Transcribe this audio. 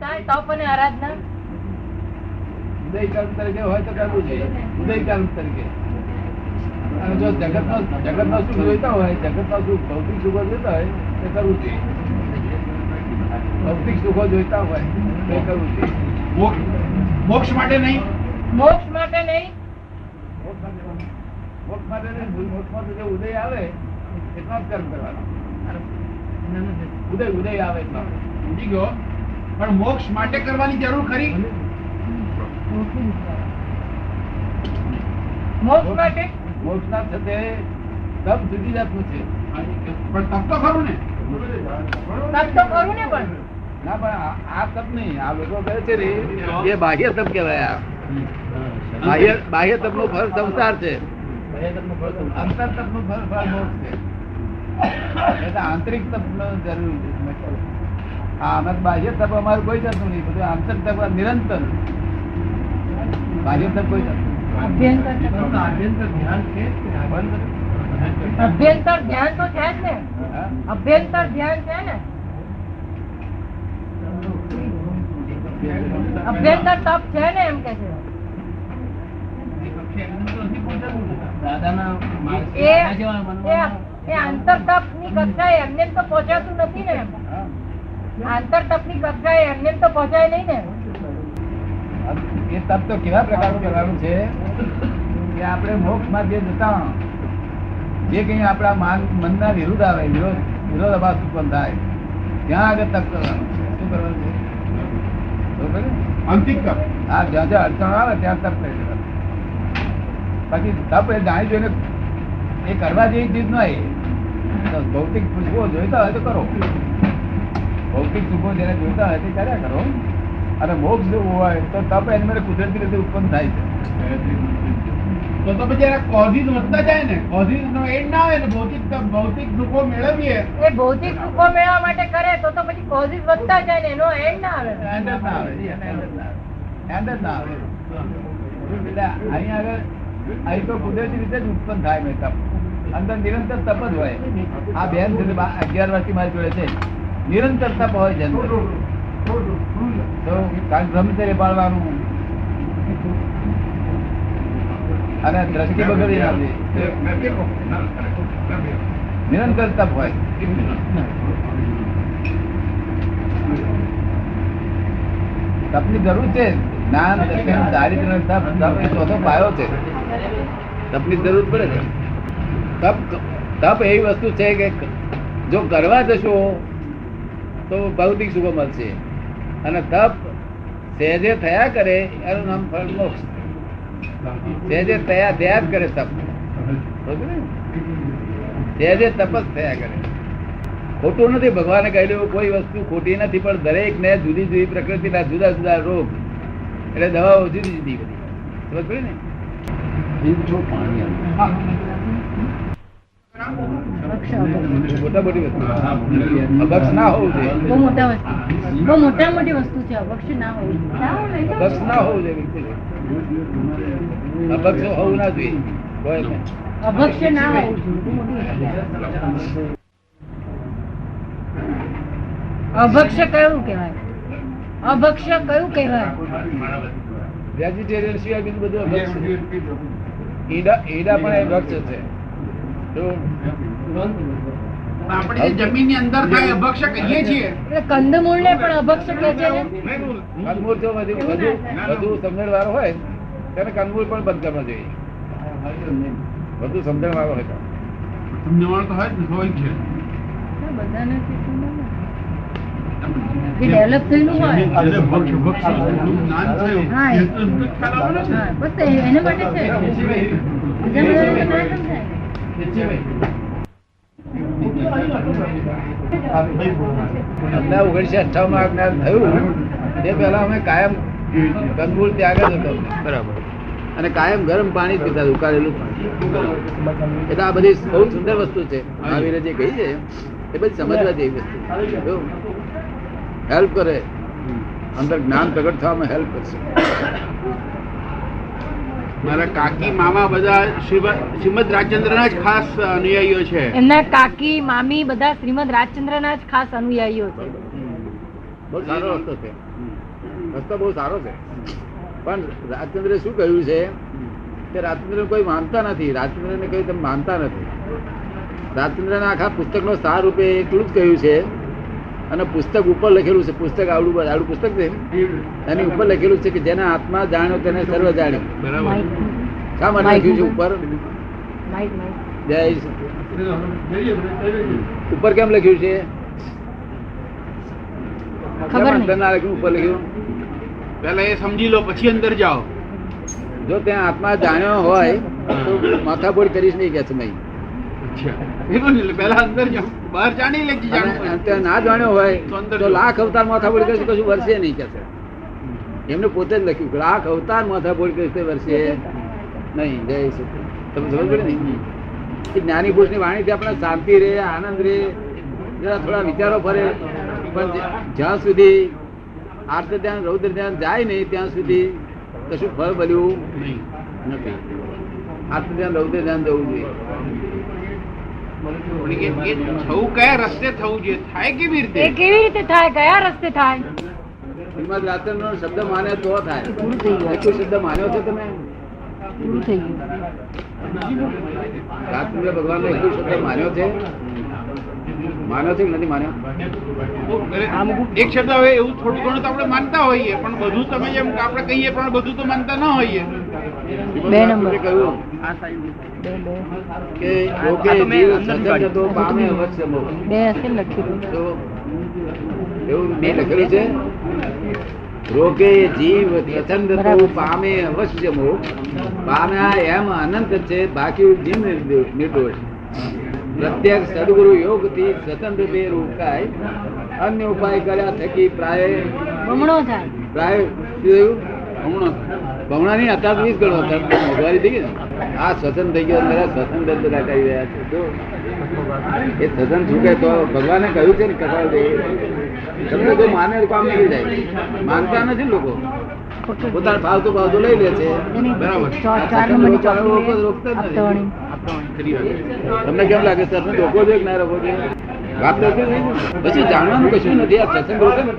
થાય તપ અને આરાધના? ઉદય કર્મ તરીકે હોય તો કરવું જોઈએ, ઉદય કર્મ તરીકે. અને જો જગત નો સુખ જોઈતા હોય, જગત નો સુખ ભૌતિક સુખો જોઈતા હોય તો કરવું જોઈએ. ભૌતિક સુખો જોઈતા હોય તો કરવું જોઈએ. મોક્ષ માટે નહીં, મોક્ષ માટે નહીં. મોક્ષ માટે મોક્ષમાં તો જે ઉદય આવે એટલા જ કર્મ કરવાના. ઉદય આવે એટલા સમજી ગયો. પણ મોક્ષ માટે કરવાની જરૂર ખરી? મોક્ષ માટે મોક્ષ ના થતે તપ જુદી જાતનું છે. પણ તપ તો ખરું ને? તપ તો ખરું ને, પણ ના પણ આ તપ નહીં. આ લોકો કહે છે ને એ બાહ્ય તપ કહેવાય. બાહ્ય તપ નું ફળ સંસાર છે, અંતર તપ નું ફળ મોક્ષ છે. એટલે આંતરિક તપ નો જરૂર છે. અમે બાહ્ય તપ અમારું કોઈ જતું નહીં, બધું આંતર તપ નિરંતર. બાહ્ય તપ કોઈ જતું અભ્યંતર ધ્યાન તો છે જ ને. અભ્યંતર ધ્યાન છે ને. અભ્યંતર તપ છે ને, એમ કે છે. એ આંતર તપ ની કક્ષાએ એમને તો પહોંચાતું નથી ને. આંતર તપ ની કક્ષાએ એમને તો પહોંચાય નહીં ને. એ તપ તો કેવા પ્રકારનું કરવાનું છે કે આપણે મોક્ષ માર્ગે જતા જે કઈ આપણા મનના વિરુદ્ધ આવે, વિરોધાભાસ ઉત્પન્ન થાય, ત્યાં આગળ તપ કરવાનું. શું કરવાનું છે? અંતિક તપ. હા, જ્યાં જ્યાં અડચણ આવે ત્યાં તપ કરી દેવાનું. બાકી તપ એ જાણી જોઈને એ કરવા જેવી ચીજ નહીં. ભૌતિક સુખો જોઈતા હોય તો કરો, ભૌતિક સુખો જેને જોઈતા હોય તે કર્યા કરો. અને મોક્ષ જોવું હોય તો તપ એની માટે કુદરતી રીતે ઉત્પન્ન થાય છે. તો પછી કોઝિસ વધતા જાય ને, કોઝિસ નો એન્ડ ના આવે ને. ભૌતિક સુખો મેળવીએ એ ભૌતિક સુખો મેળવવા માટે કરે તો પછી કોઝિસ વધતા જાય ને, એનો એન્ડ ના આવે. એન્ડ જ ના આવે, એન્ડ જ ના આવે. એટલે અહીં આગળ અહીં તો કુદરતી રીતે જ ઉત્પન્ન થાય મેં તપ. અંદર નિરંતર તપ જ હોય. આ બેન 11 વર્ષથી મારી જોડે છે, નિરંતર તપ હોય છે અંદર. તો બ્રહ્મચર્ય પાળવાનું અને દ્રષ્ટિ બગડી ના દે, નિરંતર તપ હોય. તપની જરૂર છે. જ્ઞાન, દર્શન, દારિદ્ર્ય, તપ એ ચોથો પાયો છે. તપની જરૂર પડે છે. તપ એવી વસ્તુ છે કે જો કરવા જશો તો ભૌતિક સુખો મળશે. અને તપ સહેજે થયા કરે એનું નામ ફળ મોક્ષ. સહેજે થયા જ કરે તપ. સહેજે તપ જ થયા કરે. ખોટું નથી. ભગવાને કહેલું કોઈ વસ્તુ ખોટી નથી, પણ દરેક ને જુદી જુદી પ્રકૃતિના જુદા જુદા રોગ, એટલે દવાઓ જુદી જુદી બધી. સમજ પડી ને? મોટા મોટી વસ્તુ અભક્ષ ના હોવું જોઈએ. બહુ મોટા મોટી વસ્તુ છે. અભક્ષ ના હોવું જોઈએ. બિલકુલ અભક્ષ હોવું ના જોઈએ. અભક્ષ ના હોવું જોઈએ. અભક્ષ કયું કહેવાય? અભક્ષ કયું કહેવાય? વેજીટેરિયન સિવાય બીજું બધું અભક્ષ છે. ઈડા પણ એ ભક્ષ છે. આપણે જે જમીન ની અંદર થાય અભક્ષ કહીએ છીએ. કંદમૂળ ને પણ અભક્ષ કહે છે. કંદમૂળ જો વધુ સમજણ વાળો હોય તેને કંદમૂળ પણ બંધ કરવા જોઈએ. વધુ સમજણ વાળો હોય સમજણ તો હોય છે. ડેવલપ થયેલું હોય એના માટે છે. અમને 1958 માં જ્ઞાન થયું તે પહેલા અમે કાયમ કંદમૂળ ત્યાગ જ હતો. બરાબર. અને કાયમ ગરમ પાણી જ પીતા, ઉકાળેલું પાણી. એટલે આ બધી બહુ સુંદર વસ્તુ છે. મહાવીરે જે કહી છે એ બધી સમજવા જેવી વસ્તુ. હેલ્પ કરે, અંદર જ્ઞાન પ્રગટ થવામાં હેલ્પ કરશે. મારા કાકી મામા બધા શ્રીમદ રાજચંદ્રના જ ખાસ અનુયાયીઓ છે. એમના કાકી મામી બધા શ્રીમદ રાજચંદ્રના જ ખાસ અનુયાયીઓ છે. બહુ સારો રસ્તો છે, રસ્તો બહુ સારો છે. પણ રાજચંદ્રે શું કહ્યું છે કે રાજચંદ્ર કોઈ માનતા નથી, રાજચંદ્રને કહ્યું તમે માનતા નથી. રાજચંદ્રના આખા પુસ્તકનો સાર રૂપે એટલું જ કહ્યું છે, અને પુસ્તક ઉપર લખેલું છે, પુસ્તક આવડું પુસ્તક છે, એની ઉપર લખેલું છે કે જેને આત્મા જાણ્યો તેને સર્વ જાણ્યું. શા માટે લખ્યું છે ઉપર? જય ઉપર કેમ લખ્યું છે? ના લખ્યું ઉપર લખ્યું? પેલા એ સમજી લો પછી અંદર જાઓ. જો ત્યાં આત્મા જાણ્યો હોય તો માથાફોડ કરીશ નહીં કે સમય. પેલા અંદર જાઓ, બહાર જાણી લે. ત્યાં ના જાણ્યો હોય તો લાખ અવતાર માથાફોડ કરીશ કશું વર્ષે નહીં કે છે. એમને પોતે જ લખ્યું લાખ અવતાર માથાફોડ કરીશ તો વર્ષે નહીં. જય સચિદાનંદ. તમે સમજ પડે ને? એ જ્ઞાની પુરુષની વાણીથી આપણે શાંતિ રહે, આનંદ રહે, જરા થોડા વિચારો ફરે. પણ જ્યાં સુધી આર્ત ધ્યાન રૌદ્ર ધ્યાન જાય નહીં ત્યાં સુધી કશું ફળ બન્યું નથી. આર્ત ધ્યાન રૌદ્ર ધ્યાન જવું જોઈએ. થવું કયા રસ્તે થવું જોઈએ, થાય કેવી રીતે? એ કેવી રીતે થાય, કયા રસ્તે થાય? શ્રીમદ રાજચંદ્રનો શબ્દ માને તો થાય. કોઈ શબ્દ માન્યો છે તમે? પૂરું થઈ ગયું. રાજચંદ્ર ભગવાનનો એક શબ્દ માન્યો છે? માન્યો છે કે નથી માન્યો? એક શબ્દ હવે એવું થોડું ઘણું તો આપણે માનતા હોઈએ, પણ બધું તમે જેમ આપણે કહીએ પણ બધું તો માનતા ન હોઈએ. બે નંબર. કહ્યું કે યોગે જીવ સ્વતંત્ર પામે અવશ્ય મોક્ષ. બે હશે લખ્યું. તો એવું મેં લખેલું છે, રોગે જીવ સ્વતંત્ર પામે અવશ્ય મોક્ષ. પામ્યા એમ અનંત છે, બાકી જીવ નિર્દોષ. પ્રત્યેક સદગુરુ યોગ થી સ્વતંત્ર બે રોકાય, અન્ય ઉપાય કર્યા થકી પ્રાય બમણો થાય. પ્રાય બમણા નહીં, અત્યારે 20 ગણો મોંઘવારી થઈ ગઈ ને. આ સ્વતંત્ર થઈ ગયો, સ્વતંત્ર બધા કરી રહ્યા છે. તો એ સ્વતંત્ર છૂટે તો ભગવાને કહ્યું છે ને કપાળ દે. તમને કોઈ માને કામ નીકળી જાય. માનતા નથી લોકો, પોતાના ફાવતું લઈ લે છે. બરાબર. તમને કેમ લાગે સર રોકવો જોઈએ કે ના રોકવો જોઈએ? વાત પછી જાણવાનું કશું નથી. આ સત્સંગ રોકે ને